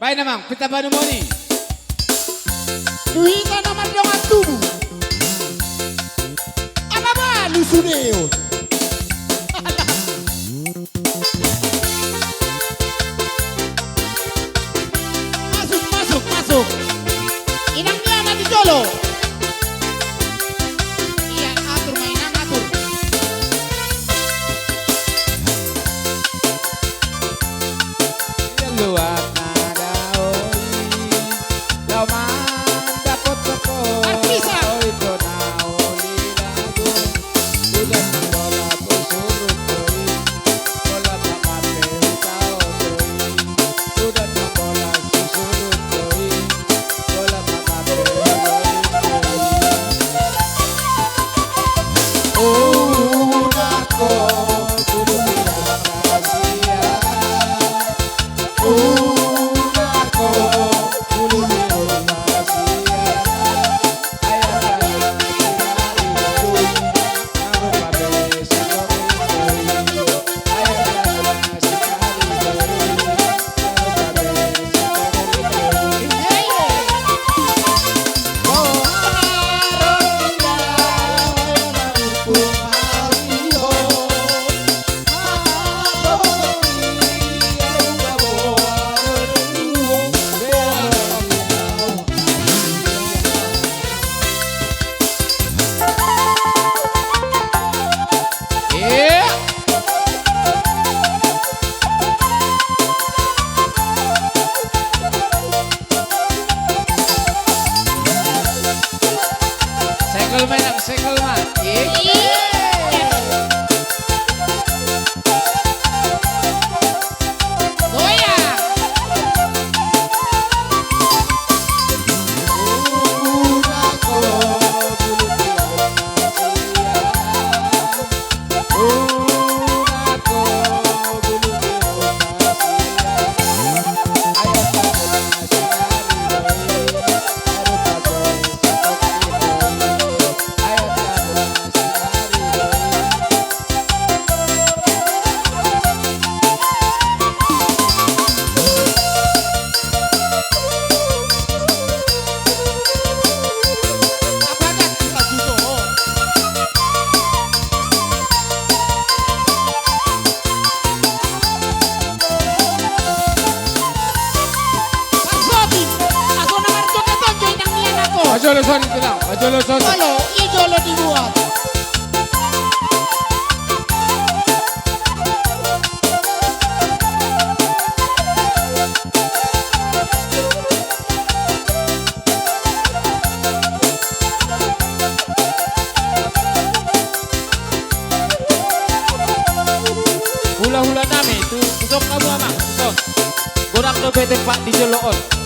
Baik namang, pita ba mo ni? Duhita naman yung ang tubo. Ano ba? Lusuneo. Masuk, masuk, masuk. Inang niya na di Jolo. Iya, atur, mainang atur. Luwag na daoy, daw man dapat ako. Artisa! Ito na uli lago, ulan na bola po surut ko'y, bola pa mate tao ko'y, ulan na bola susurut ko'y, bola pa mate una ko, Sekol man ang sekol man. Goya. Apagad kita juto. Pagsobi. Ako naman ito ka doon. Joy nang niyan ako. Majoloson ito lang. Majoloson. Jolo. I-jolo dibuat. Hula-hula namin. Tusok kamu amang. Tusok. Gurak no bete pak di joloon.